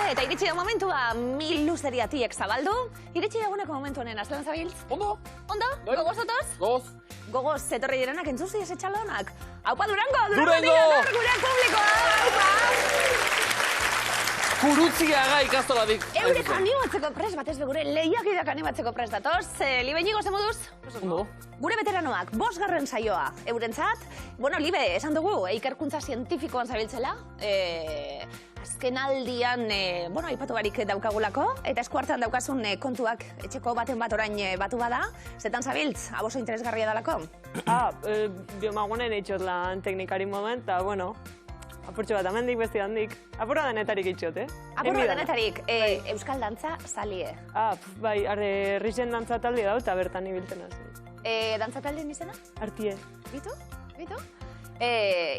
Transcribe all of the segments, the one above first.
eta iritsi da momentua miluzeriatiek zabaldu. Iritsi dagoeneko momentu honen, azlan zabiltz? Ondo? Ondo? Gogoz otoz? Gogoz. Gogoz, etorri direnak entzuzi ez etxalonak. Haupa Durango! Durango! Gure publikoa! Haupa! Kurutziaga ikastolatik. Eurek animatzeko prest, batez begure lehiakideak animatzeko prest datoz. Libe inigo, ze moduz? Ondo. Gure veteranoak, 5. saioa, eurentzat. Bueno, Libe, esan dugu, ikerkuntza zientifikoan zabiltzela. Azken aldian, aipatu barik daukagulako, eta eskuartean daukazun kontuak etxeko baten bat orain batu bada. Zetan zabiltz, aboso interesgarria dalako? Biomagonen eitxot lan teknikari moment, eta, bueno, apurtxo bat amendik, besti handik. Apurra denetarik eitxot, Apurra denetarik, euskal dantza zalie. Bai, rixen dantza talde dau, eta bertan ibiltzen hasi. Dantza taldeen izena? Artie. Bitu?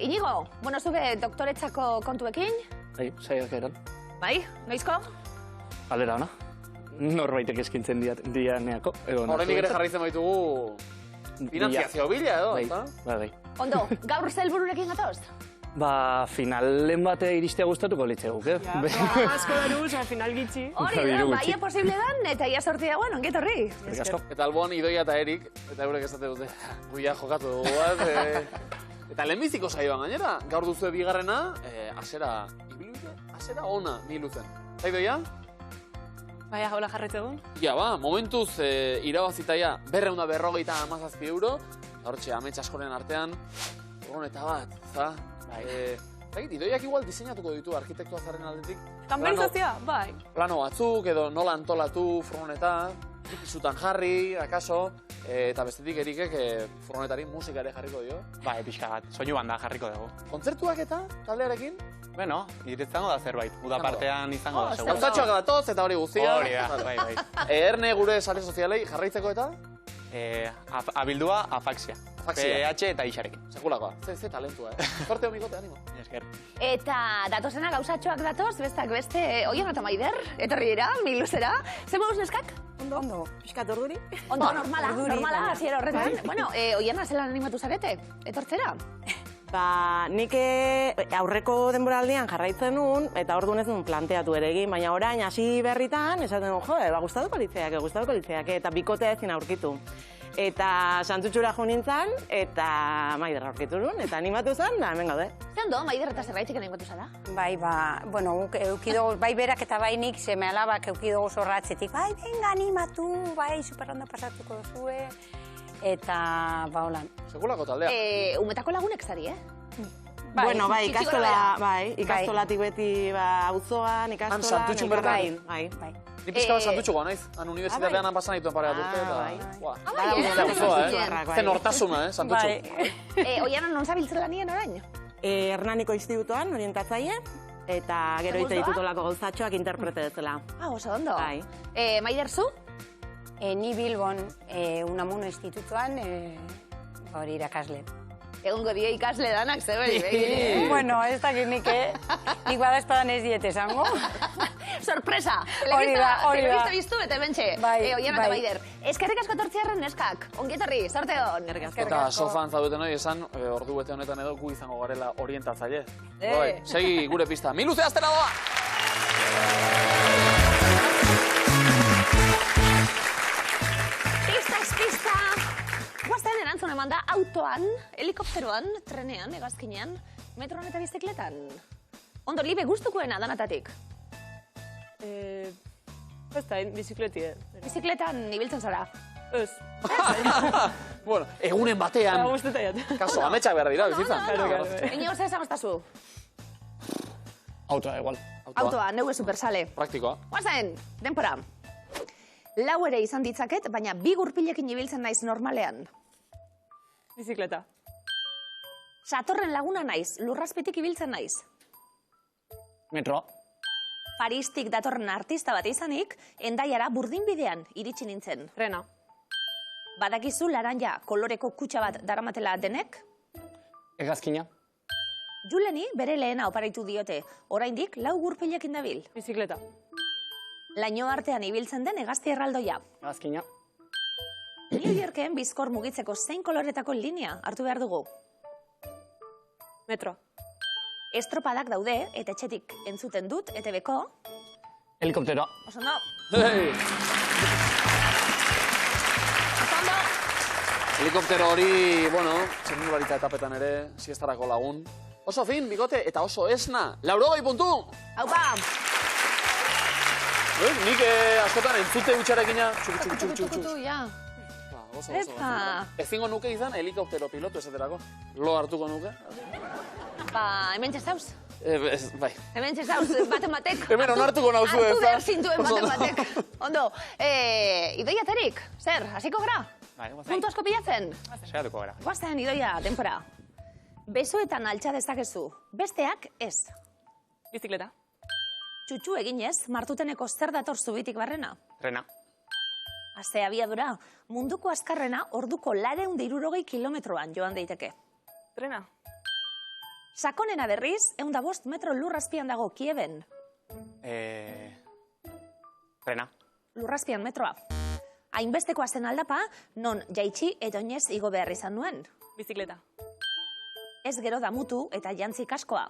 Inigo, zube doktoretzako kontuekin? Bai, saiak eran. Bai, noizko? Alera ona. Norbaitek eskintzen dianeako. Horrenik ere jarraitzen baitugu finantziazio bila edo. Bai. Ondo, gaur zelbururekin gatoz? Finalen bate iristea gustatuko litzeguk, Asko daruz, final gitxi. Hori da, baia posible dan, eta ia sorti dagoen, onget horri. Eta alboan Idoia eta Erik, eta eurek esate dute, guia jokatu dugu, eta lehenbiziko saioan gainera, gaur duzu bigarrena, asera ibilute, asera ona niluzen. Eta Idoia? Baina, hola jarretzegun. Ja, momentuz irabazitaia 247 euro, hortxe amets askoren artean, furgoneta bat, za? Idoiak igual diseinatuko ditu arkitektua zaren aldetik. Kanbelizazioa, bai. Plano batzuk edo nola antolatu furgoneta, izutan jarri, akaso, eta bestetik Erikek furgonetari musika ere jarriko dio. Bai, pixka bat, soinu banda jarriko dugu. Kontzertuak eta taldearekin? Bueno, izango da zerbait, uda partean izango da, seguro. Gauzatxoak datoz eta hori guztia. Hori da, bai. Erne gure sare sozialei jarraitzeko eta? Abildua, afaxia. PH eta Ixarekin. Sekulakoa, ze talentua, Zorte homikote, animo. Esker. Eta datozena gauzatxoak datoz, bestak beste, Oian eta Maider, etorri dira, miluzera. Ze moduz neskak? Ondo, pixkat orduri. Ondo, normala, hasiera horretan. Bueno, Oiana, zelan animatu zarete, etortzera? Nik aurreko denboraldian jarraitzen nun, eta orduan ez nun planteatu ere egin, baina orain hasi berritan, esaten nun, gustatuko litzeak, eta bikotea ezin aurkitu. Eta Santutxura jo nintzen, eta Maider aurkitu nun, eta animatu zen, da hemen gaude. Zer ondo, Maider eta zerbaitik animatu zara? Bai, eukidogu, bai berak eta bai nik, seme alabak eukidogu zorratzetik, bai, venga, animatu, bai, superondo pasatuko duzue, eta, holan. Sekulako taldea. Umetako lagunek zari, Bueno, bai, ikastolatik beti auzoan, ikastola... Santutxun bertan? Bai. Ni pixka bat Santutxuko naiz, unibertsitatean han pasan dituen pare bat urte, eta... Zen hortasuna, Santutxu. Oiana, non zabiltzen lanien orain? Hernaniko institutoan, orientatzaile, eta gero ite ditutolako gauzatxoak interprete dezela. Oso ondo. Maider, zu? Ni Bilbon, Unamuno institutuan, hori irakasle. Egungo die ikasle danak, zeberi, begire. Bueno, ez dakit nik, nik bada espadan ez diet esango. Sorpresa! Hori da. Telebista biztu eta bentxe. Oiana eta Maider. Eskerrik asko tortziarren neskak. Ongietorri, sorte hon. Eta sofan zaudeten hori esan, ordu bete honetan edo gu izango garela orientatzaile. Segi gure pista. Miluze aztera doa! Pista! Guazten erantzun eman da autoan, helikopteroan, trenean, hegazkinean, metroan eta bizikletan. Ondo, Libe, gustukoena danatatik? Ez da, bizikletie. Bizikletan ibiltzen zara? Ez. Bueno, egunen batean. Kaso, ametsak behar dira, bizitzan. Ino, zer zamaztazu? Autoa, igual. Autoa, neuge supersale. Praktikoa. Guazen, denpora. Lau ere izan ditzaket, baina bi gurpilekin ibiltzen naiz normalean. Bizikleta. Satorren laguna naiz, lurrazpitik ibiltzen naiz. Metroa. Paristik datorren artista bat izanik, Hendaiara burdinbidean iritsi nintzen. Trena. Badakizu laranja koloreko kutxa bat daramatela denek? Hegazkina. Juleni bere lehena oparaitu diote, oraindik lau gurpilekin dabil. Bizikleta. Laino artean ibiltzen den hegazti erraldoia. Hegazkina. New Yorken bizkor mugitzeko zein koloretako linea hartu behar dugu? Metro. Estropadak daude, eta etxetik entzuten dut, ETV-ko, Helikopteroa. Oso ondo. Hey! Oso ondo. Helikoptero hori, bueno, txirrindularitza etapetan ere, siestarako lagun. Oso fin, bikote, eta oso esna. 80 puntu! Haupa! Nik askotan entzute utxarekina, txuk. Ja. Oso. Epa. Ezingo nuke izan helikoptero pilotu esaterako. Lo hartuko nuke. Ba, hemen txezauz. Bai. Hemen txezauz, baten batek. Hemen onartuko nauzu ez da. Hartu behar zintuen baten batek. Ondo, Idoia Terik, zer, hasiko gara? Bai, guazen. Puntu asko pilatzen? Segatuko gara. Guazten, Idoia, denpora. Besoetan altxa dezakezu, besteak ez. Bizikleta. Txutxu eginez, martuteneko zer dator zubitik barrena. Trena. Aste abiadura, munduko azkarrena orduko 260 kilometroan joan daiteke. Trena. Sakonena berriz, 105 metro lurrazpian dago Kieben. Trena. Lurrazpian metroa. Hainbestekoa zen aldapa, non jaitsi edo oinez igo behar izan nuen. Bizikleta. Ez gero damutu eta jantzi kaskoa.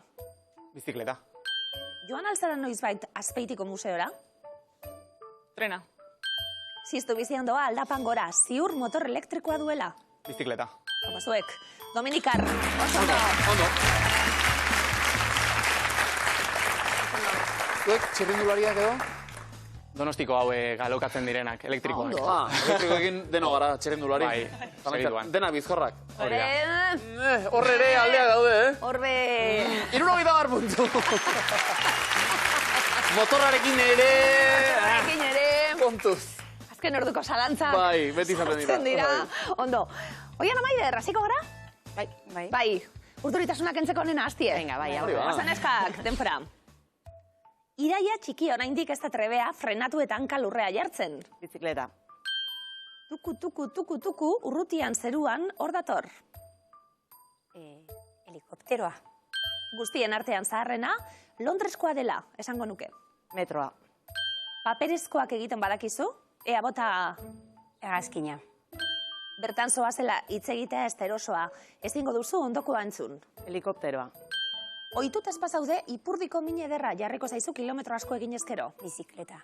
Bizikleta. Joan alzara noizbait Azpeitiko museora? Trena. Ziztu bizian doa aldapan gora, ziur motor elektrikoa duela. Bizikleta. Haupa zuek, Dominikar, oso ondo. Ondo. Zuek, txirrindulariak edo? Donostiko hau galokatzen direnak, elektrikoak. Ondo. Elektrikoekin deno gara txirrindulari. Bai, segituan. Dena bizkorrak. Hori da. Horre ere aldeak daude, Horbe... 70 puntu. Motorrarekin ere... Horrekin ere... Kontuz. Azken orduko zalantzak. Bai, beti izaten dira. sortzen dira. Bai. Ondo. Oian Amaider, hasiko gara? Bai. Bai. Urduritasunak entzeko honena hastie. Venga, bai, Hori aurrera. ba. Guazen eskak, denpora. Iraia txiki oraindik ez da trebea frenatu eta hanka lurrea jartzen. Bizikleta. Tuku, urrutian zeruan hor dator. Helikopteroa. Guztien artean zaharrena, Londreskoa dela, esango nuke. Metroa. Paperezkoak egiten badakizu, ea bota Hegazkina. bertan zoazela hitz egitea esterosoa, ezingo duzu ondokoa entzun. Helikopteroa. Ohituta ez bazaude, ipurdiko min ederra jarriko zaizu kilometro asko egin ezkero. Bizikleta.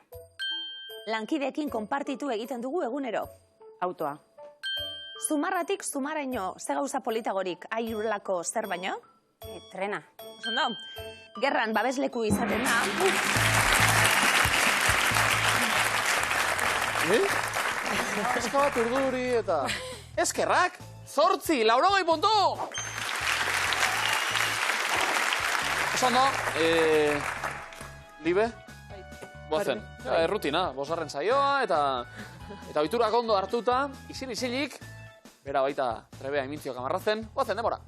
Lankideekin konpartitu egiten dugu egunero. Autoa. Zumarratik zumaraino, ze gauza politagorik airulako zer baino? Trena. Ondo, gerran babesleku izaten da. Eska bat urduri eta... Eskerrak! 8, 80 puntu! Oso ondo, Libe? Bozen. Errutina, bosgarren saioa eta oiturak ondo hartuta, isilik, bera baita trebea imintzio kamarrazen, bozen, demora.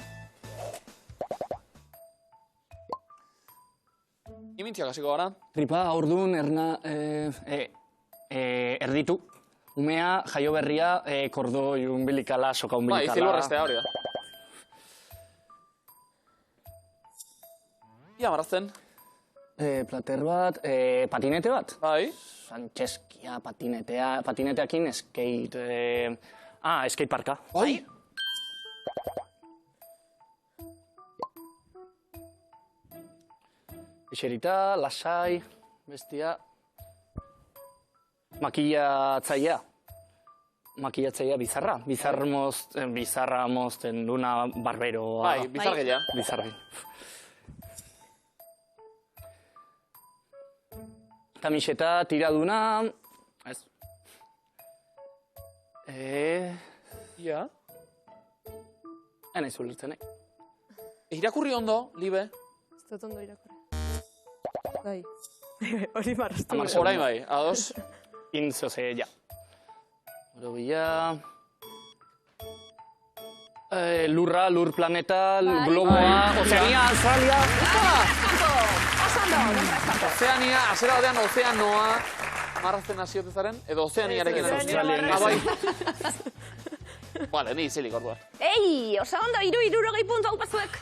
Imintzioak hasiko gara. Tripa, aurdun, erditu. Umea, jaio berria, kordoi umbilikala, soka Bai, umbilikala. zilborrestea hori da. Ia marrazten. Plater bat, patinete bat. Bai. Sancheskia, patineteakin skate... skate parka. Bai. Ixerita, lasai, bestia... Makillatzaia. Makillatzaia bizarra. Bizarra mozten duna barberoa. Bai, bizargeia. Bizargi. Kamiseta tiraduna... Ez. Ia. Enaiz ulertzen, Irakurri ondo, Libe. Ez dut ondo irakurri. Bai. Hori marraztu. Hamar Orain bai, ados. Inzoze, ja. Orobila... lurra, lur planeta, globoa, ozeania, Australia... Oso ondo, denpora eskampo. Ozeania, azera batean ozeanoa marrazten hasiotezaren, edo ozeaniarekin. Ez, Australian. Ah, bai. Vale, ni izilik orduan. Ei, oso ondo, 60 puntu hau pazuek.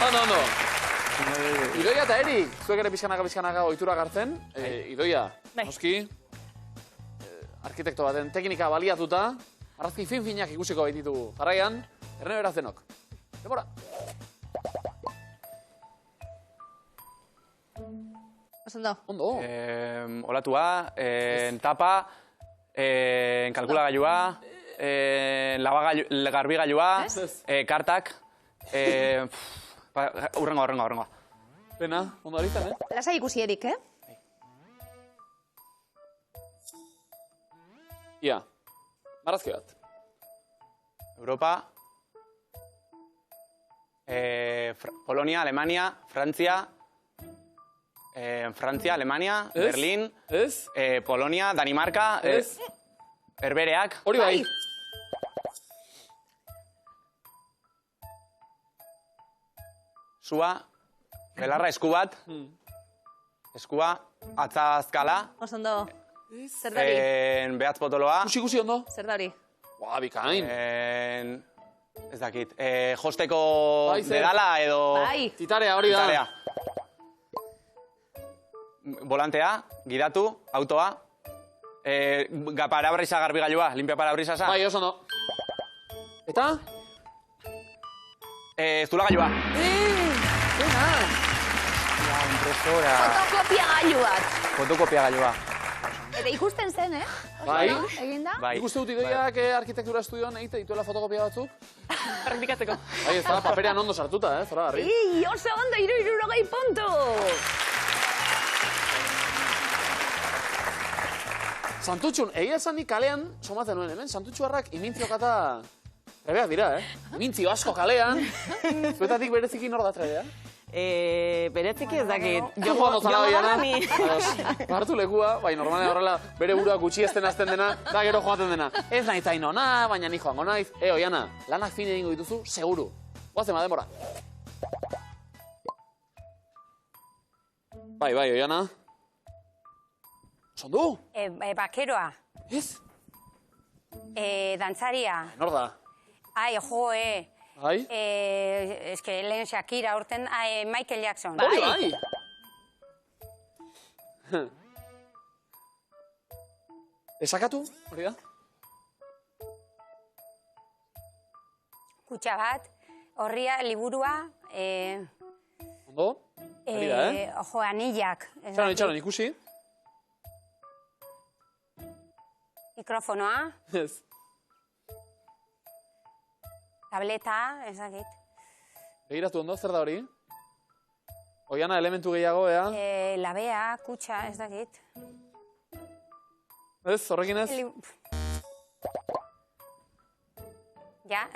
Ondo. Idoia eta Erik, zuek ere pixkanaka ohitura hartzen. Idoia, noski, arkitekto baten teknika baliatuta, arrazki fin-finak ikusiko baititu jarraian, Erne Berazenok. Demora. Osondo. Ondo. Olatua, tapa, kalkulagailua, garbigailua, kartak, urrengo. Pena, ondo ari zen, Lasai ikusi Erik, Ia, marrazki bat. Europa, Polonia, Alemania, Frantzia, Alemania, Ez? Berlin, Ez? Polonia, Danimarka, Ez? Herbereak, Hori bai. sua, belarra esku bat, eskua, atzazkala, Osondo. Zer da hori? behatz potoloa, Ikusi ondo. Zer da hori? Ua, bikain. ez dakit, josteko Bai, zer? dedala edo... Bai. Titarea hori da. Tarea. Volantea, gidatu, autoa, parabrisa garbigailua, limpia parabrisasa, Bai, oso ondo. Eta? zulagailua. Impresora. Fotokopia gailu bat. Fotokopia gailua. Eta ikusten zen, Bai. Egin da? Bai. Nik uste dut ideiak arkitektura estudioan egite dituela fotokopia batzuk. Praktikatzeko. Bai, ez da, paperean ondo sartuta, zora garri. Oso ondo, 60 puntu! Santutxun, egia esan nik kalean, somatzen nuen hemen, Santutxuarrak imintziokata trebeak dira, Imintzio asko kalean. Zuetatik bereziki nor da trebea? Bereziki ez dakit. Joko ondo zara baiana. ni. Hartu lekua, bai, normalen horrela bere burua gutxiesten azten dena, da gero joaten dena. Ez nahi zain ona, baina ni joango naiz. Oiana, lanak fin egingo dituzu, seguru. Guazen denbora. Bai, Oiana. Sondu? Bakeroa, Ez? dantzaria. Nor da? Ai, joe. Bai? Eske lehen Shakira urten, Michael Jackson. Hori bai! Esakatu, hori da? Kutxa bat, horria, liburua, Ondo? Hori da, jo, anillak. ez Txaron, dakit. itxaron, ikusi? Mikrofonoa, Ez. tableta, ez dakit. Begiratu ondo, zer da hori? Oiana, elementu gehiago, ea? Labea, kutxa, ez dakit. Ez, horrekin ez?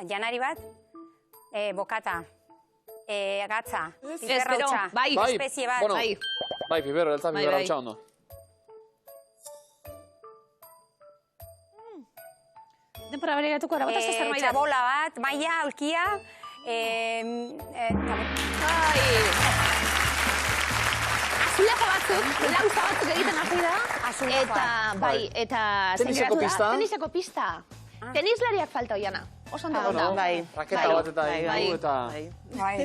Janari bat, bokata, gatza, Espero, piperrautza, bai. espezie bat. Bueno, Bai. bai, piperro, eltza Bai, piperra bai. hutsa ondo. Denpora bere gatuko arabata zer maila. Txabola bat, maia, aulkia, Azuleko batzuk, lauza batzuk egiten hasi da. Azuleko. Eta, bai, eta... Teniseko pista. Teniseko pista. Tenislariak falta, Oiana. Oso ondo gota. bai. Raketa bat eta Bai, egin bai. du eta... Bai. bai.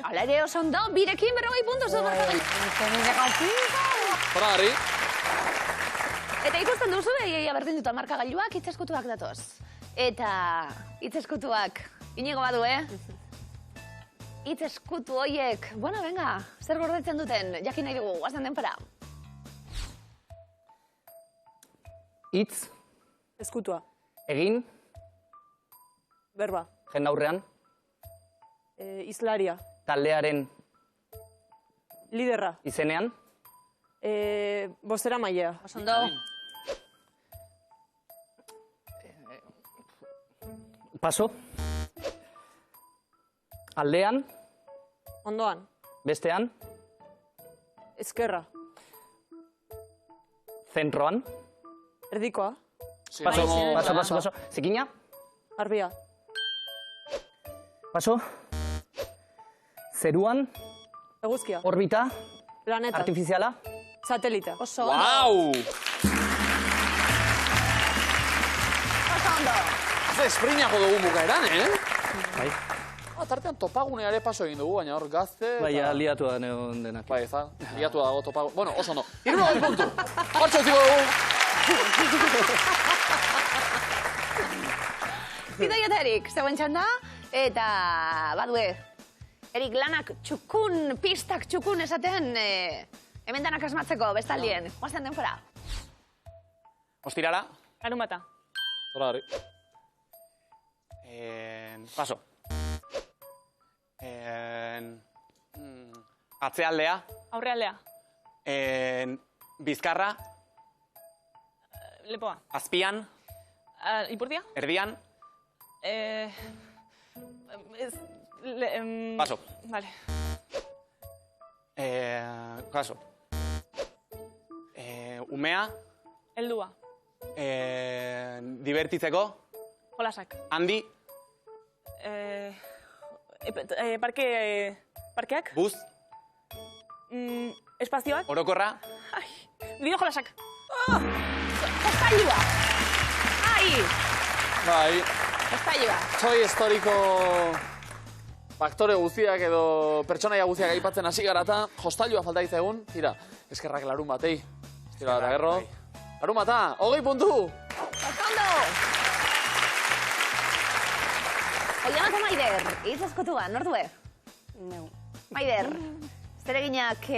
Hala ere oso ondo, birekin 40 puntu zer Zora, garri? Eta ikusten duzu, egia berdin dut markagailuak itzeskutuak datoz. Eta itzeskutuak, inigo badu, Itzeskutu hoiek, bueno, venga, zer gordetzen duten, jakin nahi dugu, guazen denpora. Hitz, Eskutua. egin, Berba. jendaurrean, Islaria. taldearen Liderra. izenean, Bostera mailea. Oso ondo, paso, aldean, Ondoan. bestean, Ezkerra. zentroan, Erdikoa. paso, zikina, Arbia. paso, zeruan, Eguzkia. orbita, Planeta. artifiziala, Satelita. oso ondo, Wow! oso ondo. Ze espriniako dugu bukaeran, bai, Tartean topagunea ere paso egin dugu, baina hor gazte... bai, eta- aliatu da neon denak. Bai, ez da, liatu dago topagun... Bueno, oso ondo. 60 puntu! Hortxe utziko dugu! Bidoia eta Erik, zegoen txanda, eta badue, Erik lanak txukun, pistak txukun esaten, Hemen danak asmatzeko, bestaldien. Guazen denbora. Ostirala. Larunbata. Zora gari. Paso. Atzealdea. Aurrealdea. Bizkarra. Lepoa. Azpian. Ipurdia. Erdian. Paso. Vale. Paso. Umea. Heldua. Divertitzeko. Jolasak. Handi. Parkeak. Buz. Espazioak. Orokorra. Bideo jolasak. Jostailua. Ai! Bai, Jostailua. Toy Storyko faktore guztiak edo pertsonaia guztiak aipatzen hasi gara eta jostailua falta egun. Tira, eskerrak larun batei. Tira bat agerro. Larun bata, 20 puntu! Oskondo! Oian eta Maider, izazkotua, nordue? Neu. Maider, zereginak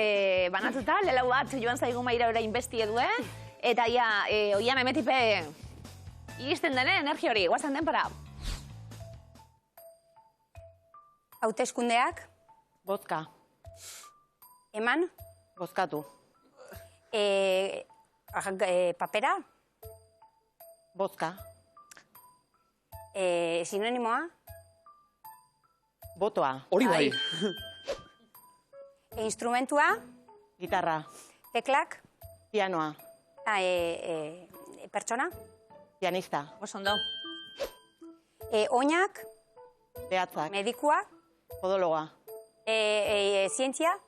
banatuta, lelau bat joan zaigu Maira orain bestie due, eta ja, oian emetipe iristen dene energia hori, guazan den para. Hauteskundeak, Bozka. eman, Bozkatu. papera, Bozka. sinonimoa, Botoa. Hori bai. instrumentua, Gitarra. teklak, Pianoa. pertsona, Pianista. Osondo. oinak, Behatzak. medikua, Podologa. zientzia,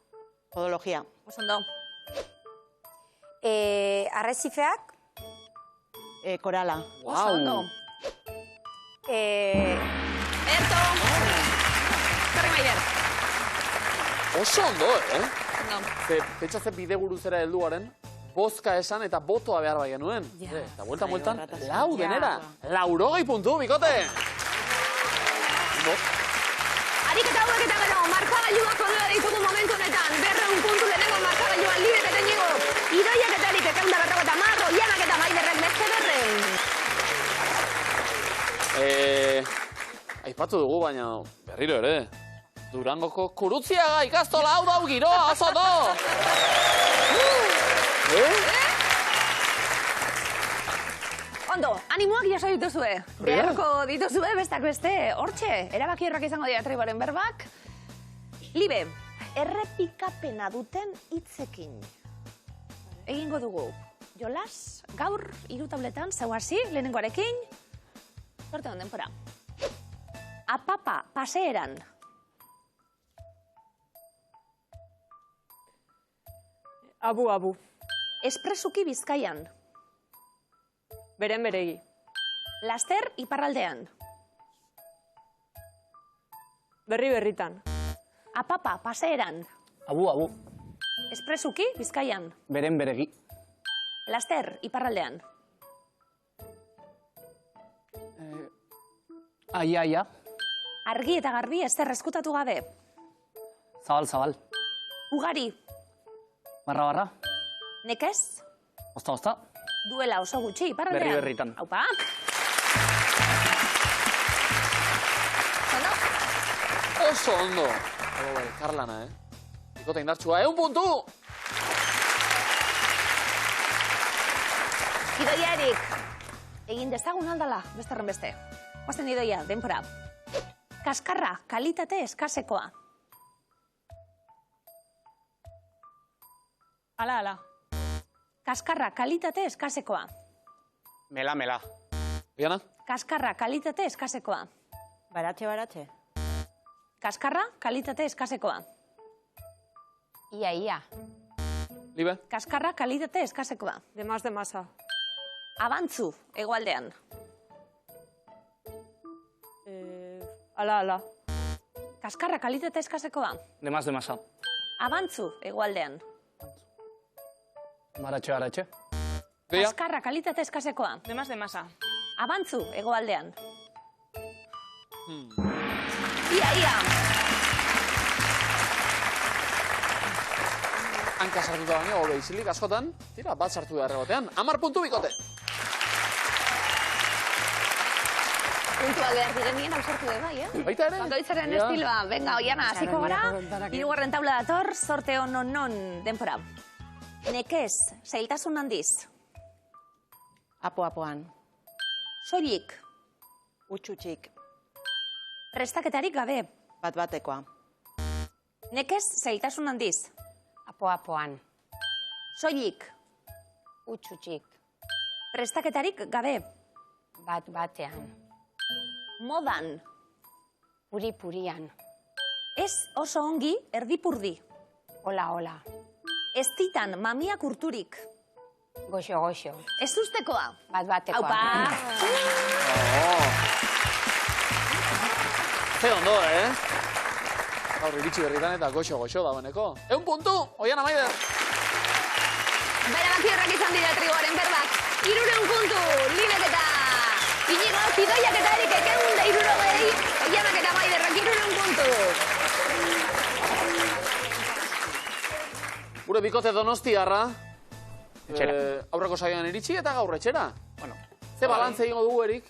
Podologia. Osondo. arrezifeak, Korala. Osondo. Erto! Zorri Maider. Oso ondo, Ondo. Pentsa ze bideguru zera helduaren, bozka esan eta botoa behar bai genuen. Ja. Eta bueltan, horretaz. lau Ja. denera. 80 puntu, bikote! Harik eta hauek eta gero, markagailuak ondela ditugu momentu honetan. 200 puntu lehenengo markagailua Libek eta Inigo. Idoiak eta Erik eta 150, Oianak eta Maiderrek beste 200. Aipatu dugu, baina berriro ere. Durangoko Kurutziaga ikastola hau dau giroa, oso ondo! Ondo, animoak jaso dituzue. Beharko dituzue, bestak beste, hortxe, erabakierrak izango dira triboren berbak. Libe, errepikapena duten hitzekin. Egingo dugu, jolas, gaur, 3 tabletan, zeu hasi, lehenengoarekin. Zorte honen denbora. Apapa, paseeran. Abu. Espresuki Bizkaian. Beren beregi. Laster, iparraldean. Berritan. Apapa, paseeran. Abu. Espresuki Bizkaian. Beren beregi. Laster, iparraldean. Aia. Argi eta garbi ezer eskutatu gabe. Zabal. Ugari, Barra. nekez, Osta. duela oso gutxi, iparraldean. Berritan. Aupa. Ondo? Oso ondo! Karlana, Bikote indartsua, 100 puntu! Idoia Erik, egin dezagun aldala, besterren beste. Guazen Idoia, denpora. Kaskarra, kalitate eskasekoa. Ala. Kaskarra, kalitate eskasekoa. Mela. Diana? Kaskarra, kalitate eskasekoa. Baratxe. Kaskarra, kalitate eskasekoa. ia. Libe? Kaskarra, kalitate eskasekoa. De masa. Abantzu, hegoaldean. Ala. Kaskarra, kalitate eskasekoa. De masa. Abantzu, hegoaldean. Baratxe. Deia? Kaskarra, kalitate eskasekoa. De masa. Abantzu, hegoaldean. Ia. hanka sartuta baino, hobe isilik askotan, tira, bat sartu da errebotean. 10 puntu bikote. Puntua behar direnien hau sartu de bai, Baita ere? Bakoitzaren Ja. estiloa. Venga, Oiana, hasiko gara. Hirugarren taula dator, sorte non denpora. Nekez, zailtasun handiz. Apo-apoan. Soilik, Utxutxik. prestaketarik gabe. Bat-batekoa. Nekez, zailtasun handiz. Apo-apoan. Soilik, Utxutxik. prestaketarik gabe. Bat-batean. Modan, Puri-purian. ez oso ongi erdipurdi. Hola. Ez ditan mamiak urturik. Goxo. Ez ustekoa. Bat-batekoa. Aupa! Ze ondo, Gaur iritsi berritan eta goxo dagoeneko. 1 puntu, Oiana Maider. Baina bakierrak izan dira trigoaren berbak. 300 puntu, Libek eta Inigo, Zidoiak eta Erikek 160, Oianak eta Maiderrak 300 puntu. Gure bikote Donostiarra. Etxera. Aurreko saioan iritsi eta gaur etxera. Bueno, Ze balantze egingo dugu, Erik?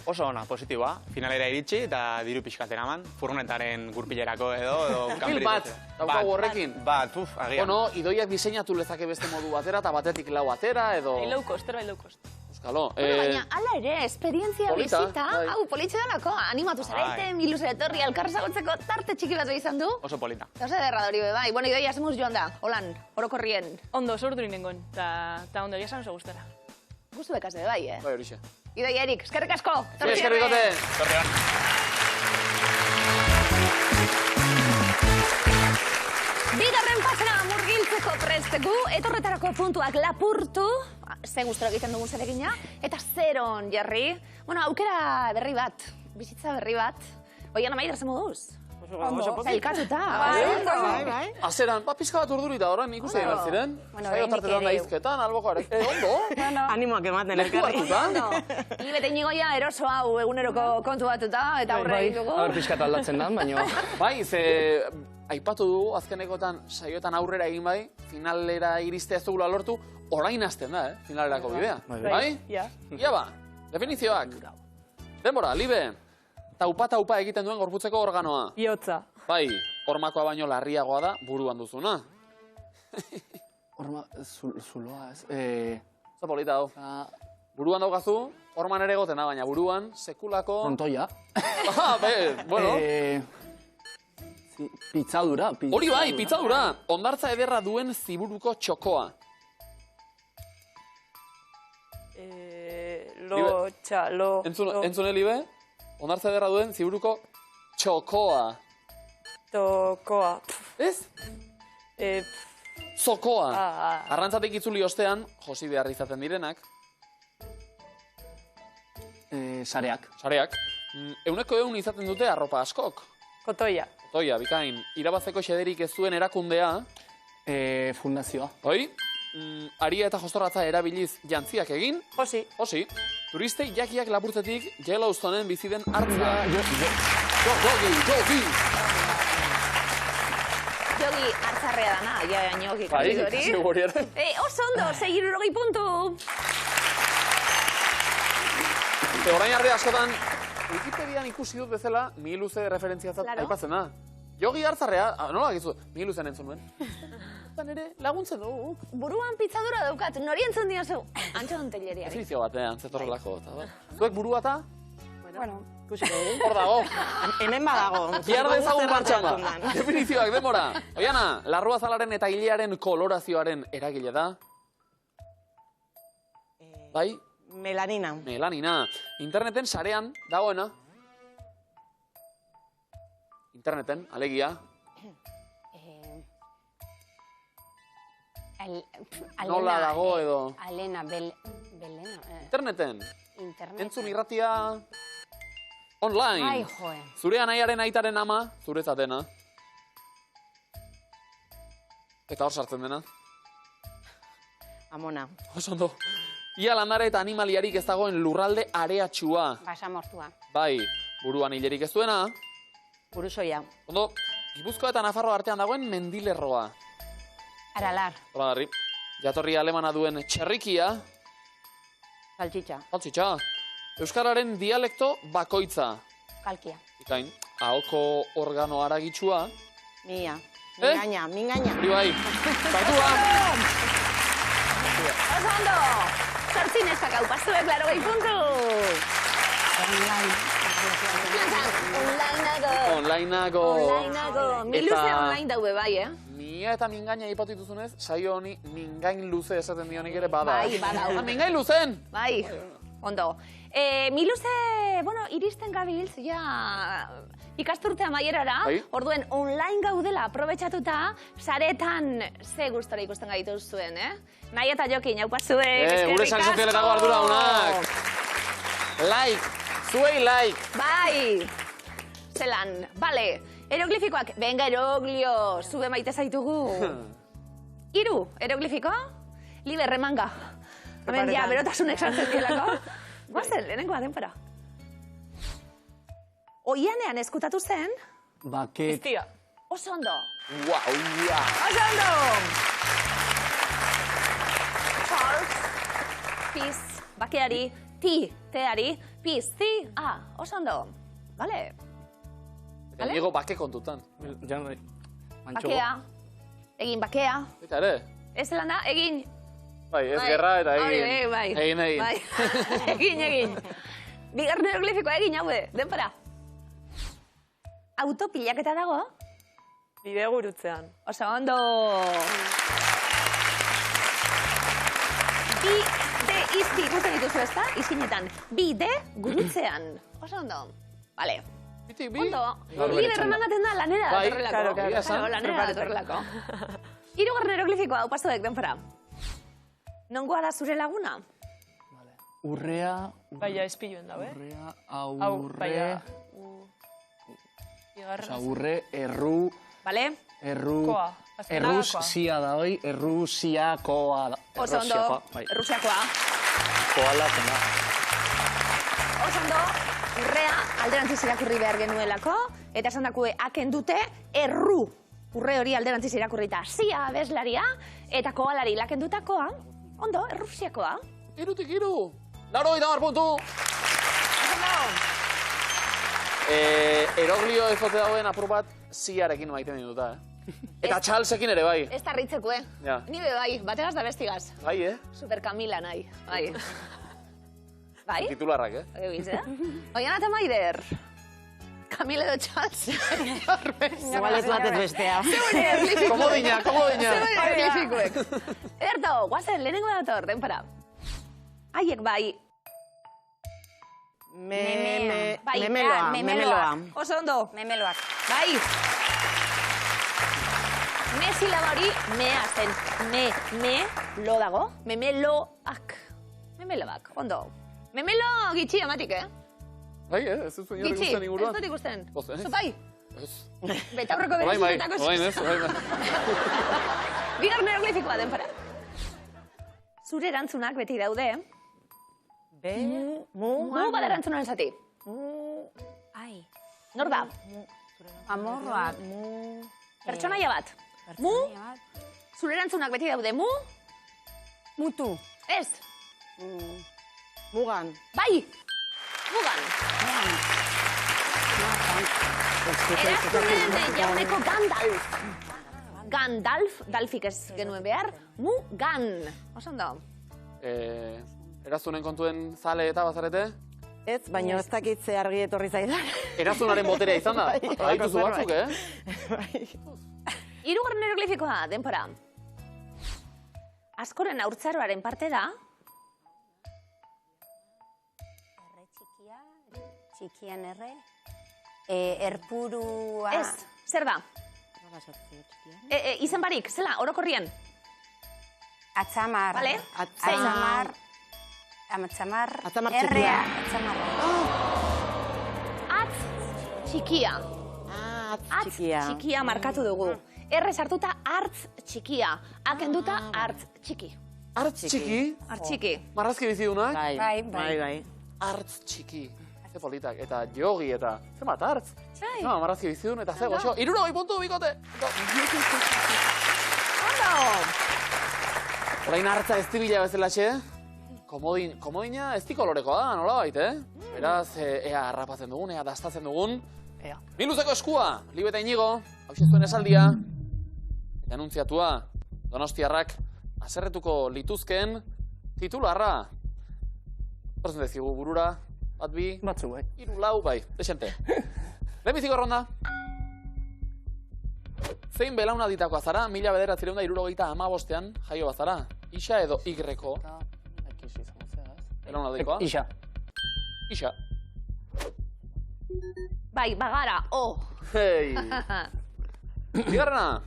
oso ona, positiboa. Finalera iritsi eta diru pixkaten eman. Furgonetaren gurpilerako edo Pil bat, daukagu horrekin. Bat, agian. Bueno, Idoiak diseinatu lezake beste modu batera eta batetik lau atera edo... Low cost, low cost. Euskalo. Baina, ala ere, esperientzia polita, bizita, bai. hau, politxe delako, animatu zarete, miluzera etorri, alkarzagotzeko tarte txiki bat izan du. Oso polita. Eta oso derra hori bai, bueno, Idoia asmuz joan da, holan, orokorrien. Ondo, sortu nengon, eta ondo, egia esan oso gustara. Gustu bekaz ere bai, Bai, horixe. Idoia Erik, eskerrik asko. Eskerrik bikote. Bigarren pasera murgiltzeko prestegu, etorretarako puntuak lapurtu, ze gustero egiten dugun zeregina, eta zeron jarri. Bueno, aukera berri bat, bizitza berri bat. Oiana Maider, ze moduz? Ondo, zailkatuta. Bai. Azeran, pizka bat urdurita orain ikusi egin ziren. Bueno, Zaio oraindik tartetan da ere. izketan, albokoarek. Ondo. Animoak ematen Leku elkarri. hartuta. Libete inigoia eroso hau eguneroko kontu batuta, eta aurre egin dugu. Haber pixkat aldatzen da, baina... Bai, ze aipatu dugu azkenekotan saioetan aurrera egin bai, finalera iristea ez dugula lortu, orain hasten da, finalerako bidea. Bai? Ja. Ia ba, definizioak. Denbora, Libe, taupa egiten duen gorputzeko organoa. Iotza. Bai, hormakoa baino larriagoa da buruan duzuna. Horma, zuloa, ez... Zer polita hau. Buruan daukazu, horman ere egotena, baina buruan sekulako... Frontoia. Bueno. Pitzadura. Hori bai, pitzadura. Hondartza ederra duen ziburuko txokoa. Entzune, Libe? Hondartza ederra duen ziburuko txokoa. Tokoa. Ez? Zokoa. Arrantzatik itzuli ostean, josi behar izaten direnak. Sareak. Sareak. 100% izaten dute arropa askok. Kotoia. Toia, bikain, irabazteko xederik ez zuen erakundea. Fundazioa. Hoi? Aria eta jostorratza erabiliz jantziak egin. Josi. Josi, turistei jakiak lapurtzetik Yellowstoneen biziden hartza. Jogi hartzarrea dana, ja, jogi Bai, kapidori. kasi hori ere. Oso ondo, 660 puntu. Orain arte askotan, Wikipedian ikusi dut bezala, Mihiluze referentziatzat Claro. aipatzen da. Jogi hartzarrea, nola gizu, Mihiluzen entzun nuen. Eta nire laguntzen dugu. Buruan pitzadura daukat, nori entzun diozu? Antxon Telleriari. Definizio batean, zetorrelako. Zuek burua eta? Bueno, Hor dago. Hemen badago. Giar dezagun martxan ba. Zerratzen dan. Definizioak, demora. Oiana, larruazalaren eta hilearen kolorazioaren eragile da. Bai? Melanina. Melanina. Interneten sarean dagoena. Interneten, alegia. Nola dago edo. Alena, Belena. Interneten. Internet. Entzun irratia online. Ai, joe. Zure anaiaren aitaren ama, zuretzatena. Eta hor sartzen dena. Amona. Oso ondo. Ia landare eta animaliarik ez dagoen lurralde areatsua. Basamortua. Bai, buruan hilerik ez duena. Burusoia. Ondo, Gipuzkoa eta Nafarroa artean dagoen mendilerroa. Aralar. Olagarri. Jatorri alemana duen txerrikia. Saltxitxa. Saltxitxa. Euskararen dialekto bakoitza. Kalkia. Ikain, ahoko organo aragitsua. Mia. Mingaina. Hori bai. Sartua. Oso ondo! Zortzi neskak hau pastuek, 80 puntu! Onlineago. Miluze online daude bai, Mia eta mingaina aipatu dituzunez, saio honi mingain luze esaten dionik ere bada. Bai, badau. Mingain luzen! Bai, ondo. Miluze, iristen gabiltz, ja, ikasturte amaierara, Bai. orduen online gaudela aprobetxatuta, saretan ze gustora ikusten gaitu zuen, Nahi eta Jokin, hau pasuek, Gure sare sozialetako ardura honak. Like, zuei like. Bai, zelan, bale, eroglifikoak, benga eroglio, zube maite zaitugu. 3 eroglifiko, libe remanga. Hemen, ja, berotasunek sartzen dielako. Guazen, lehenengoa denpora. Oianean eskutatu zen, Baket. Eztia. oso ondo. Wow, ja. Oso ondo! Charles, piz, bakeari, teari, piz, oso ondo. Vale, Eta nigo bake kontutan. Ja, bai. Mantxo. bakea, egin bakea. Eta ere, Ez lana, egin. bai, ez Bai. gerra eta Hori, egin. bai. Egin. Bai. egin. Bigarren eroglifikoa egin haude, denpora. Autopilaketa dago, Bide gurutzean. oso ondo. Bi de izki ikusten dituzu ezta, izkinetan. Bi de gurutzean. Oso ondo. Vale. Bitik, bi. Ondo. Gaur bere Libe txanda. remangaten da lanera Bai, datorrelako. claro, claro. Lanera datorrelako. 3. eroglifikoa, hau pastuek, denpora. Nongoa da zure laguna? Urrea. Baina espiluen dabe. Urrea, Hau, aurre. baina... Osa, urre, erru. Vale? Erru. Koa. Azkenaga Erruz koa. zia da hoi, errusiakoa da. Oso ondo. Errusiakoa, bai. Errusiakoa. Koala zen da. Oso ondo, urrea alderantziz irakurri behar genuelako, eta esan dakue aken dute erru. Urre hori alderantziz irakurrita zia abeslaria, eta koalari lakendutakoa, ondo, errusiakoa. 3tik 3. 80 puntu. Oso ondo. Eroglio ezote dauen apur bat ziarekin maiten dituta, Eta Charlesekin ere bai. Ez tarritzeko, Ja. Ni be bai, bategaz da bestigaz. Bai, Super Camila nahi, bai. Bai? Titularrak, Egintz, Oian eta Maider. Camila edo Charles. Igual ez batez bestea. Zeure erlifikoek. Komodina. Zeure erlifikoek. Erto, guazen, lehenengo dator, denpara. Haiek bai. Bai, Memeloa. Oso ondo. Memeloak. Bai. Me silaba hori mea zen. Me, lo dago. Memeloak. Memeloak, ondo. Memelo gitxi amatik, Bai, ez duzu inor Gitxi, ikusten ez inguruan. dut ikusten. Oz, ez? Zu bai? Ez. Betaurreko Orain bai, berezitetako orain ez, orain bai. Bigarren eroglifikoa denpara. Zure erantzunak beti daude. Mu bada erantzunaren zati. Ai, Nor da? amorroak. Pertsonaia bat. Mu, zure erantzunak beti daude. Mu, Mutu. ez. Mugan. Bai. Mugan. Eraztunen jauneko Gandalf. Gandalf, Dalfik ez genuen behar. Mugan. Oso ondo. Eraztunen kontuen zale eta bazarete? Ez, baina ez dakit ze argi etorri zaidan. Eraztunaren boterea izan da? Bai, Badituzu zerbait. batzuk, Bai. Hirugarren eroglifikoa denpora. Askoren haurtzaroaren parte da. Erre txikia, txikian erre. Erpurua. Ez, zer da? Izen barik, zela, orokorrien. Atzamar. Vale. Atzamar. Atzamar. Atzamar Errea. txikia. Atzamar. Atz txikia. Atz txikia markatu dugu. Erre sartuta hartz txikia. Akenduta hartz txiki. Artz txiki? Hartz txiki. Marrazki bizidunak? Bai. Artz txiki. Ze politak. Eta jogi eta... Zenbat, artz? Bai. No, marrazki bizidun eta ze goxo. 60 puntu bikote! Ondo! Orain hartza ez dibila bezalaxe, komodina ez di kolorekoa da, nola baita, Beraz, ea harrapatzen dugun, ea dastatzen dugun. Ea. Miluzeko eskua, Libe eta Inigo, hau zuen esaldia. Eta anuntziatua, Donostiarrak haserretuko lituzkeen titularra. Horzen dezigu burura, bat bi, Batzu, bai. hiru lau, bai, desente. Lehenbiziko ronda. Zein belaunalditakoa zara, 1975ean jaio bazara? Ixa edo Y-ko belaunaldikoa? Ixa. Ixa. Bai, bagara, Hei! Bigarrena.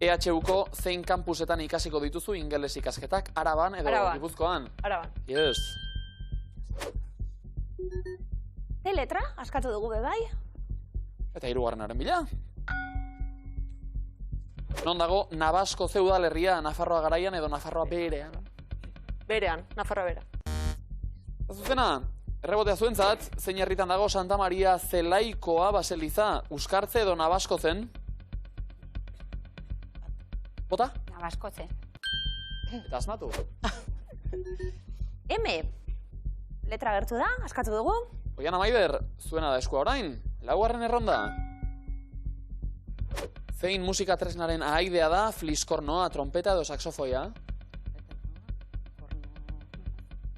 EHUko zein kampusetan ikasiko dituzu ingeles ikasketak, Araban edo Araban. Gipuzkoan? Araban. Yes. Ze letra, askatu dugu be bai? Eta hirugarrenaren bila. Non dago Nabasko zeudalerria Nafarroa garaian edo Nafarroa berean? Berean, Nafarra bera. Zuzena, errebotea zuentzat, zein herritan dago Santa Maria Zelaikoa baseliza, Euskartze edo Nabasko zen? Bota? Nabaskotzen. Eta asmatu. M. Letra gertu da, askatu dugu. Oiana Maider, zuena da eskua orain. Laugarren erronda. Zein musika tresnaren ahaidea da, fliskornoa, trompeta edo saxofoia?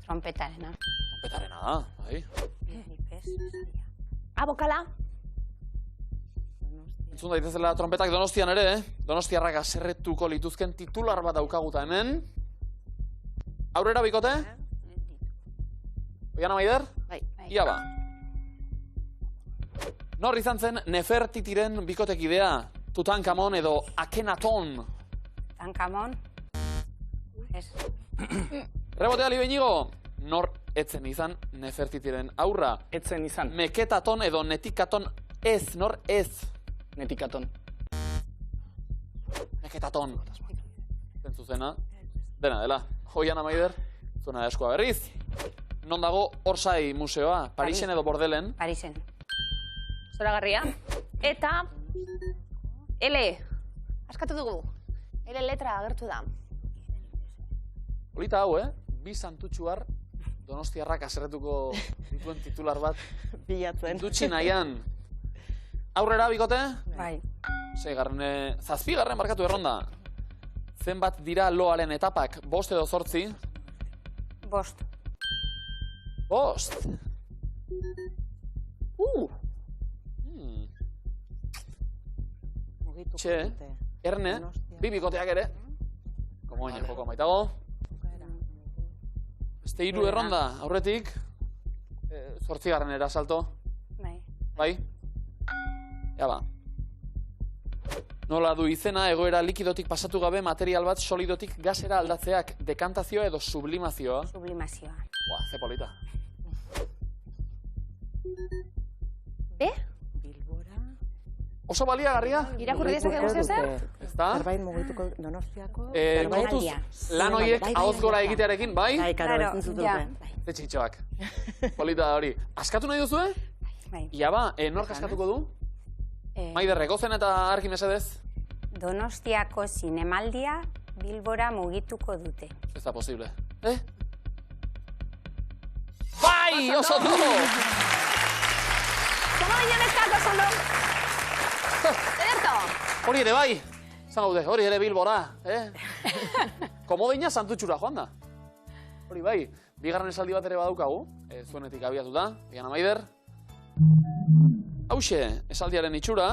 Trompetarena. Trompetarena da, bai. Abokala. Entzun daitezela trompetak Donostian ere, Donostiarrak haserretuko lituzken titular bat daukaguta hemen. Aurrera bikote? Oiana Maider? Bai. Ia ba. Nor izan zen Nefertitiren bikotekidea, Tutankamon edo Akenaton? Tankamon. Ez. Rebotea Libe Inigo, nor etzen izan Nefertitiren aurra? Etzen izan. Meketaton edo Netikaton ez, nor ez? Netikaton. Meketaton. Zentzuzena, dena dela. Oiana Maider, zuena eskua berriz. Non dago Orsay museoa, Parisen edo Bordelen? Parisen. Zoragarria. Eta L. Askatu dugu. L letra agertu da. Polita hau, Bi santutxuar Donostiarrak haserretuko dituen titular bat Bilatzen. dutxi nahian. Aurrera bikote? Bai. Zazpigarren markatu erronda. Zenbat dira loaren etapak, 5 edo 8? Bost. 5. Txe, Erne, bi bikoteak ere. Komoina, joko maitago. Beste 3 erronda, aurretik. 8garrenera salto. Bai. Bai? Ja ba. Nola du izena egoera likidotik pasatu gabe material bat solidotik gasera aldatzeak, dekantazioa edo sublimazioa? Sublimazioa. Buah, ze polita. B. Oso baliagarria? Irakurri dezakegu zer? Ezta? Zerbait mugituko Donostiako. Kontuz, lan horiek ahoz gora egitearekin, bai? Bai, karo, Claro, ezin zuten. ja. Ze txintxoak. Polita da hori. Askatu nahi duzue? Bai. Ia ba, nork askatuko du? Maider, Regozen eta argi mesedez? Donostiako zinemaldia Bilbora mugituko dute. Ez da posible. Bai, oso ondo! Zama baina neskako zondo. Ederto. Hori ere bai, zan gaude, hori ere Bilbora, Komodina santutxura joan da. Hori bai, bigarren esaldi bat ere badaukagu, zuenetik abiatuta, Oiana Maider. Hauxe, esaldiaren itxura,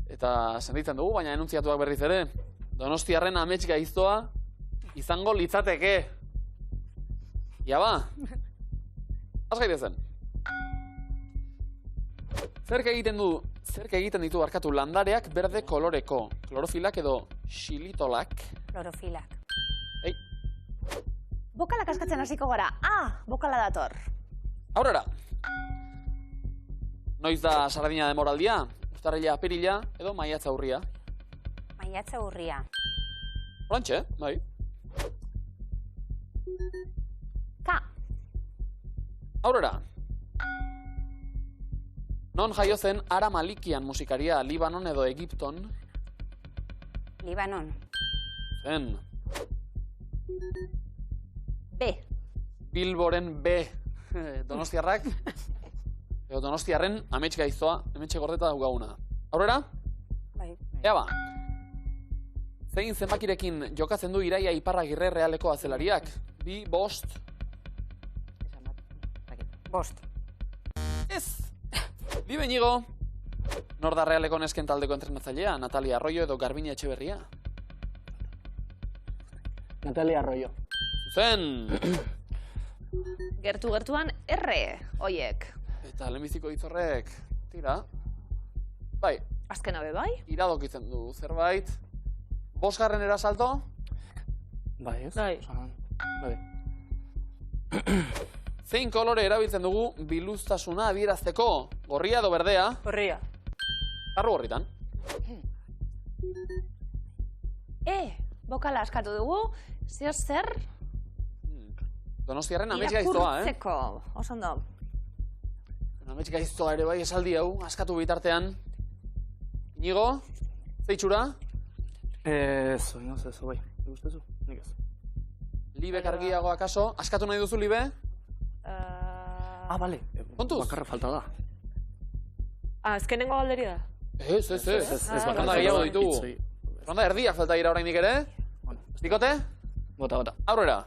eta sentitzen dugu, baina enuntziatuak berriz ere, Donostiarren amets gaiztoa izango litzateke. Ia ba, az gaitezen. Zerk egiten ditu barkatu landareak berde koloreko, klorofilak edo xilitolak? Klorofilak. Ei, Bokalak askatzen hasiko gara. Bokala dator. aurrera. Noiz da sardina demoraldia? Uztarrila, apirila edo maiatza urria? Maiatza urria. Horantxe, bai. K. Aurrera. Non jaio zen Ara Malikian musikaria, Libanon edo Egipton? Libanon. Zuzen. B. Bilboren B. Donostiarrak. Edo Donostiarren amets gaiztoa, hementxe gordeta daugaguna. Aurrera? Bai. Ea ba. Zein zenbakirekin jokatzen du Iraia Iparragirre Realeko azelariak? 2, 5. Bost. Ez! Libe Inigo. Nor da Realeko nesken taldeko entrenatzailea? Natalia Arroyo edo Garbine Etxeberria? Natalia Arroyo. Zuzen! Gertuan R, oiek. Eta lehenbiziko hitzorrek, tira. Bai, Azkena be bai? iradokitzen du zerbait. 5. erasalto? Bai, ez? Bai. Bai. Zein kolore erabiltzen dugu biluztasuna adierazteko? Gorria edo berdea? Horria. Karru gorritan. E, bokala askatu dugu. Zer? Donostiarren amets gaiztoa, Irakurtzeko. Oso ondo. Amets gaiztoa ere bai esaldi hau, askatu bitartean. Inigo, zeitxura? Ez, bai. Ikustezu? Nik ez. Libe argiago akaso? Askatu nahi duzu, Libe? Bale. Kontuz? Bakarra falta da. Azkenengo galderi da. Ez. Ronda falta gehiago da, ditugu. hitzoi. Ronda erdiak falta dira orainik ere. Estikote? Bota. Aurrera.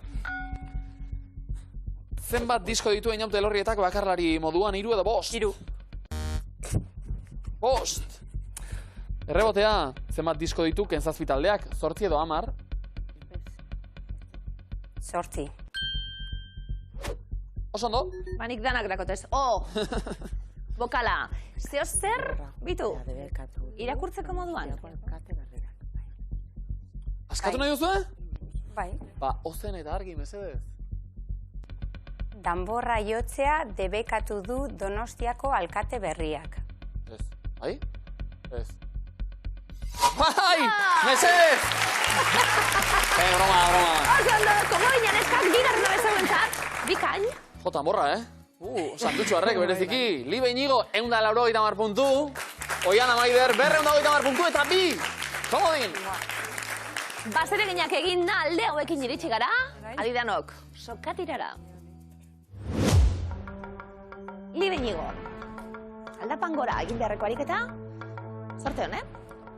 Zenbat disko ditu Einaute Elorrietak bakarlari moduan? 3 edo 5? 3. 5! Errebotea, zenbat disko ditu Kentzazpi taldeak? 8 edo 10? 8. Oso ondo? Banik danak dakotez. Bokala. Zer? Bitu. Irakurtzeko moduan. Askatu nahi duzu, Bai. Ba, ozen eta argi, mesedez. Danborra jotzea debekatu du Donostiako alkate berriak. Ez. Bai? Ez. Bai! Mesedez! Broma. Oso ondo, komo ginen eskak bigarren abezaguentzat. Bikain. Jota morra, Santutxo harrek bereziki. Libe Inigo, 180 puntu. Oiana Maider, 280 puntu eta bi. Komodin. Bazereginak egin da alde hauekin iritsi gara. Adidanok, sokatirara. Libe Inigo. Aldapan gora egin beharreko ariketa. Zorte hon,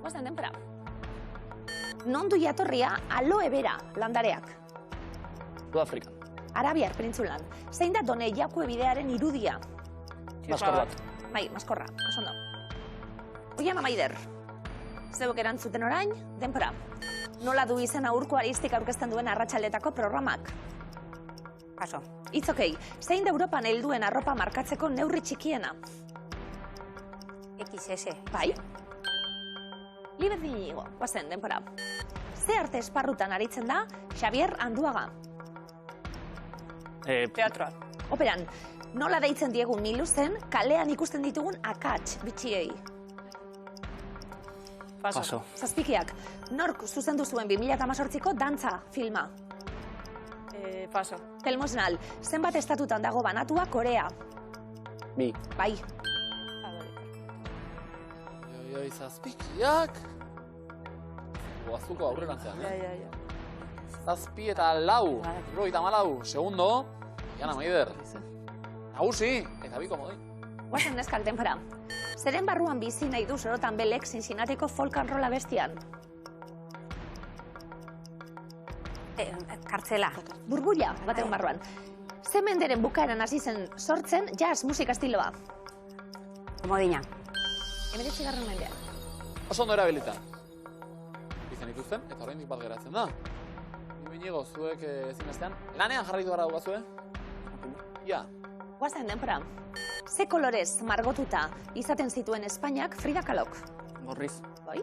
Guazen denpera. Non du jatorria aloe vera landareak? Sudafrika. Arabiar penintzulan. Zein da Done Jakue bidearen irudia? Maskor bat. Bai, maskorra, oso ondo. Oiana Maider. Zeuek erantzuten orain, denpora. Nola du izena Urko Aristik aurkezten duen arratsaldetako programak? Paso. Itzokei, zein da Europan helduen arropa markatzeko neurri txikiena? XS. Bai? Libe Inigo, guazen, denpora. Ze arte esparrutan aritzen da Xavier Anduaga? Teatroa. Operan, nola deitzen diegu miluzen kalean ikusten ditugun akats bitxiei? Paso. Zazpikiak, nork zuzendu zuen 2018ko dantza filma? Paso. Telmosnal, zenbat estatutan dago banatua Korea? 2. Bai. Zazpikiak. Azuko aurrerantzean, Ja. 7 eta 4. 74. Segundo. Oiana Maider. Nagusi. Eta bi komodin. Guazen neskak denpora. Zeren barruan bizi nahi du sorotan belek Cincinnatiko folk and rolla bestian? Kartzela. Burbuila batean barruan. Ze menderen bukaeran hasi zen sortzen jazz musika estiloa? Komodina. 19. mendean. Oso ondo erabilita. Izen ikusten, eta oraindik bat geratzen da. Libe Inigo, zuek ezin bestean. Lanean jarraitu gara dugazue? Ja. Guazen denpora. Ze kolorez margotuta izaten zituen Espainiak Frida Kalok? Gorriz. Bai?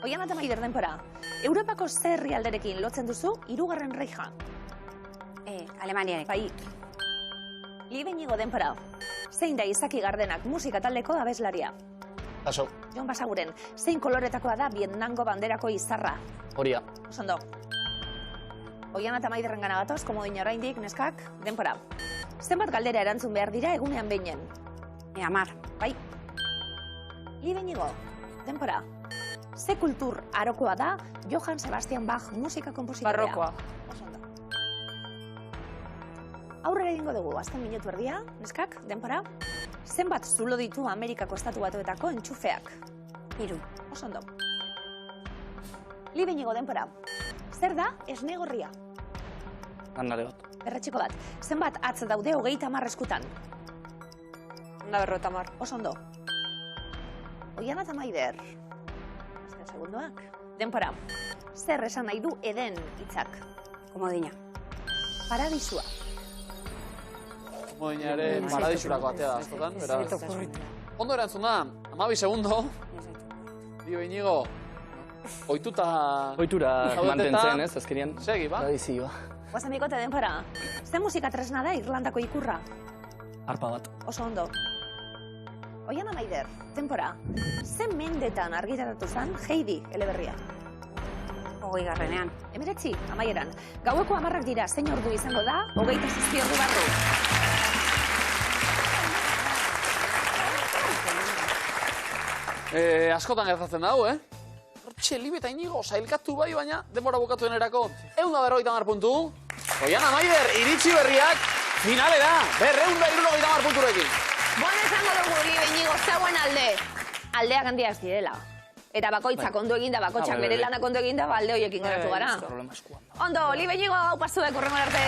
Oiana eta Maider denpora. Europako ze herrialderekin lotzen duzu 3. reija? Alemaniarekin. Bai. Libe Inigo denpora. Zein da Izaki Gardenak musika taldeko abeslaria? Paso. Jon Basaguren, zein koloretakoa da Vietnamgo banderako izarra? Horia. Osondo. Oiana eta Maiderren gana gatoz, komodina oraindik, neskak, denpora. Zenbat galdera erantzun behar dira egunean beinen? 10. Bai. Libe Inigo, denpora. Ze kultur arokoa da Johann Sebastian Bach musika konpositorea? Barrokoa. Oso ondo. Aurrera egingo dugu, azken minutu erdia, neskak, denpora. Zenbat zulo ditu Amerikako Estatu Batuetako entxufeak? 3. Oso ondo. Libe inigo denpora. Zer da esne gorria? Handare bat. Berretxiko bat. Zenbat atz daude 30 eskutan? Da 50. Oso ondo. Oiana eta Maider. Azken segundoak. Denpora. Zer esan nahi du eden hitzak? Komodina. Paradisua. Moinaren paradisurako atea da, askotan, beraz. Ondo erantzun da, 12 segundo. Dio Inigo, ohituta... Ohitura zaudeteta. mantentzen, ez, azkenian. Segi, ba? Tradizioa. Guazen bikote denpora. Zer musika tresna da Irlandako ikurra? Arpa bat. Oso ondo. Oiana Maider, denpora. Zen mendetan argitaratu zen Heidi eleberria? 20. 19, amaieran. Gaueko 10 dira, zein ordu izango da, 27 ordu barru. Askotan gertatzen da hau, Hortxe, Libe eta Inigo, sailkatu bai, baina denbora bukatu denerako 150 puntu. Oiana Maider, iritsi berriak, finalera, 270 punturekin. Bona esango dugu, Libe Inigo, zeuen alde. Aldeak handiak direla. Eta bakoitzak ondo eginda, bakoitzak bere lanak ondo eginda, alde horiekin geratu gara. Problema eskuan. Ondo, Libe Inigo, hau pazuek, urrengo arte.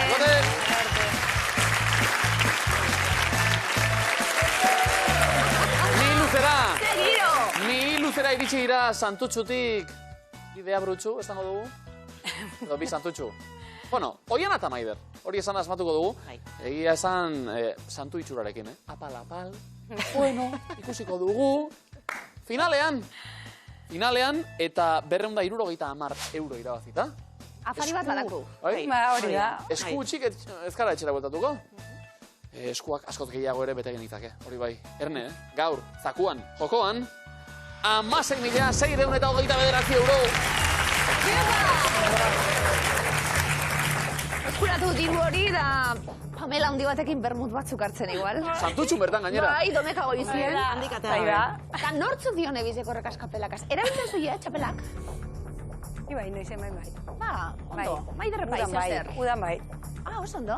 Ni luzera iritsi dira Santutxutik bidea brutxu, esango dugu? Edo bi Santutxu. Bueno, Oiana eta Maider, hori esan asmatuko dugu. Egia esan santu itxurarekin, Apal, bueno, ikusiko dugu. Finalean eta 270 euro irabazita. Afari bat badaku. Bai? Hori da. Esku utxik ez gara etxera bueltatuko. Eskuak askoz gehiago ere bete genitzake, hori bai. Erne, gaur, zakuan, jokoan, 16.629 euro. Eskuratu diru hori da Pamela handi batekin bermut batzuk hartzen igual. Santutxun bertan gainera. Bai, domeka goizien. Handik atea. Eta nortzuk dio nebizeko horrekaz kapelakaz? Erabiltzen zuia, txapelak? Bai, noiz hemen bai. Ba, ondo. Maiderre paiz, zer. Udan bai. Ah, oso ondo.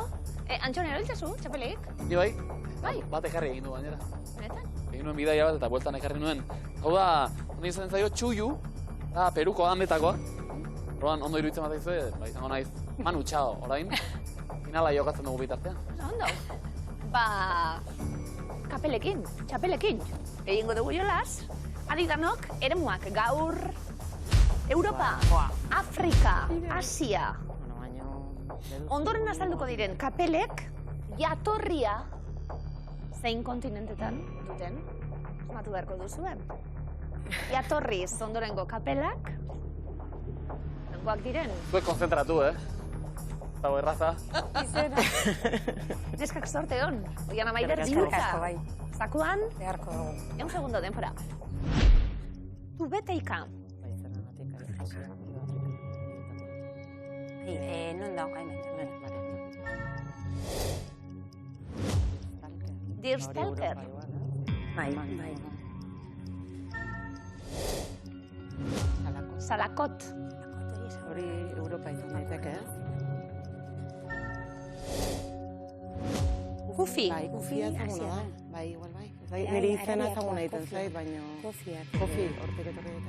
Antxone, erabiltzen zu, txapelik? Ni bai, Bai. bat ekarri egin du gainera. Benetan? Egin nuen bidaia bat eta bueltan ekarri nuen. Hau da, honi izan zaio txuiu, da Peruko handetakoa. Orduan, ondo iruditzen bat egizue, ba, izango naiz, Manu Txao, orain. Finala jokatzen dugu bitartean. Ondo. Ba, kapelekin, txapelekin. Egingo dugu jolas, adidanok, eremuak gaur, Europa, Afrika, Asia. Ondoren azalduko diren kapelek jatorria zein kontinentetan duten, asmatu beharko duzuen. Jatorriz ondorengo kapelak, nengoak diren, Zuek konzentratu, Zago erraza. neskak sorte hon. Oiana Maider, Eskerrik asko, bai. Zakuan, Beharko dugu. 1 segundo denpora. Tubeteika. Non dago hemen. Dirstelker. Bai. Salakot. Hori Europa izan daiteke, Kufi. Bai, kufia ezaguna da. Bai, igual bai. Niri izena ezaguna egiten zait, baina... Kofi, hortik etorri dut.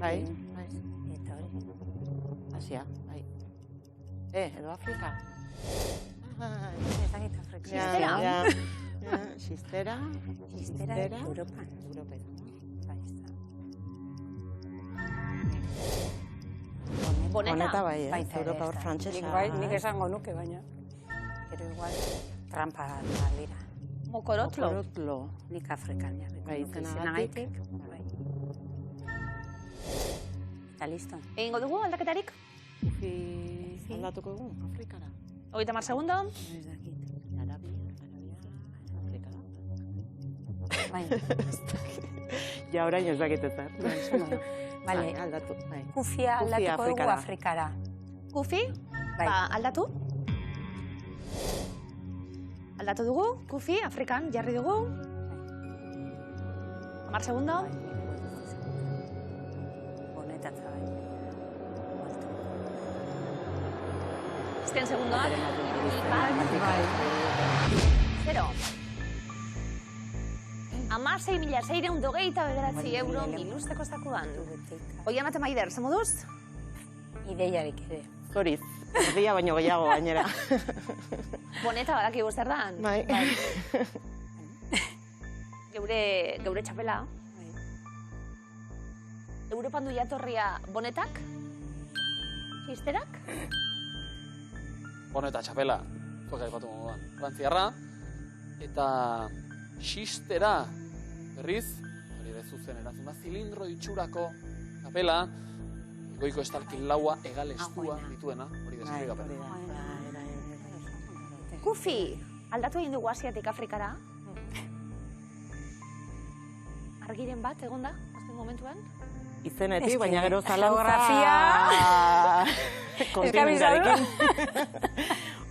Bai. Eta hori. Asia, bai. Edo Afrika. Ezagit Afrika. Xistera. Xistera. Xistera, Europa. Europa izan da. Bai, ez da. Honeta bai, Baita ere, Europa hor ez da. frantsesa. Nik esango nuke, baina. Gero igual, trampa da dira. Mokorotlo. Korotlo. Nik Afrikan jarriko. Bai, nuke izenagatik. Bai. Eta listo. Egingo dugu aldaketarik? Kufi aldatuko dugu, Afrikara. 30 segundo. Ez dakit. Afrikara. Bai. Ja, orain ez dakit ezer. Vale. Aldatu, bai. Kufia aldatuko dugu Afrikara. Afrikara. Kufi. Bai. Ba, aldatu. Aldatu dugu. Kufi, Afrikan jarri dugu. 10 segundo. Aitatza bai. Azken segundoak. Bai. 0. 16.629 euro biluzteko zakuan. Oian ate Maider, ze moduz? Ideiarik ere. Zoriz, erdia baino gehiago gainera. Boneta badakigu zer dan. Bai. Geure txapela. Europan du jatorria bonetak? Xisterak? Boneta, txapela, zuek aipatu moduan. Frantziarra, eta xistera, berriz, hori ere zuzen erantzun da, zilindro itxurako kapela, goiko estalkin laua egal estua dituena, hori deskribapena. Kufi, aldatu egin dugu Asiatik Afrikara? Argiren bat, egon da, azken momentuan? Izenetik, baina gero geografia. kontinentarekin.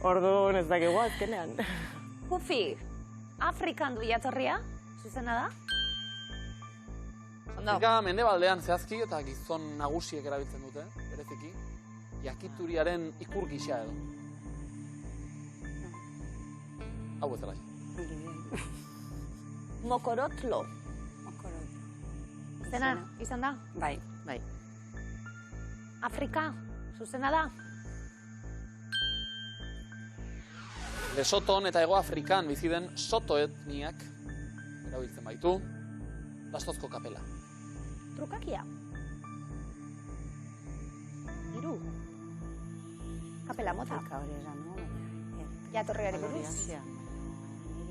Orduan ez dakigu azkenean. Kufi, Afrikan du jatorria, zuzena da? Ondo. Afrika mendebaldean zehazki eta gizon nagusiek erabiltzen dute, bereziki, jakituriaren ikur gisa edo. Hau bezala. Mokorotlo. Zuzena, izan da? Bai. Afrika, zuzena da? Lesoton eta Hego Afrikan bizi den Soto etniak erabiltzen baitu, lastozko kapela. Trukakia. 3. Kapela mota. Hori esan, no? Jatorriari buruz.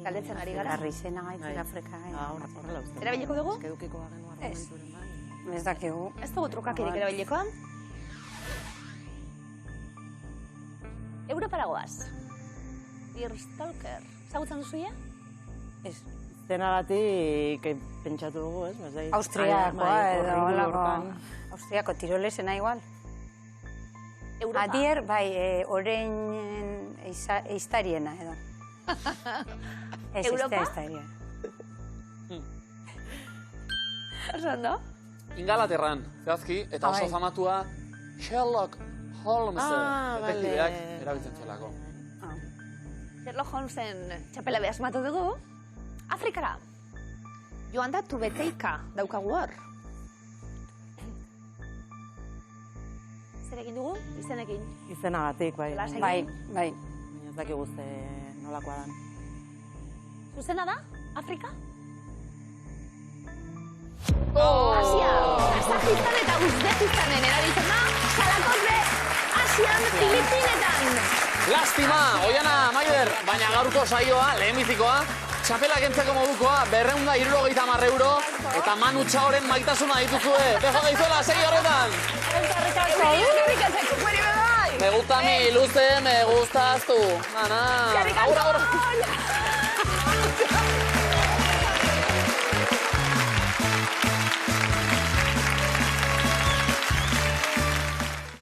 Galdetzen ari gara. Garri zena gaitzen Afrika. Horrela uste. Erabileko dugu? Edukiko bagenu argumenturen bai. Ez dakigu. Ez dugu trukakirik erabileko. Europara goaz. Dear Stalker. Zagutzen duzu ia? Ez. Zenagatik pentsatu dugu, ez? Austriakoa edo holako. Austriako tirolesena igual. Europa. Adier, bai, orein eiztariena edo. Ez, Europa? eiztaria. Oso ondo? Ingalaterran, zehazki, eta oso famatua Sherlock Holmes detektibeak erabiltzen zelako. Sherlock Holmesen txapela behasmatu dugu. Afrikara. Joan da tubeteika daukagu hor. Zer egin dugu? Izenekin. Izenagatik, bai. Lasai. Bai. Baina ez dakigu ze nolakoa dan. Zuzena da? Afrika? Asia! Kazakistan eta Uzbekistanen erabiltzen da, Salakozbe, Asian, Filipinetan! Lastima, Oiana, Maider, baina gaurko saioa, lehenbizikoa, txapela kentzeko modukoa, 270 euro, eta Manu Txaoren maitasuna dituzue. Dejo gaizuela, segi horretan! Me gusta mi luze, me gustas tú. Nana. Agur, agur.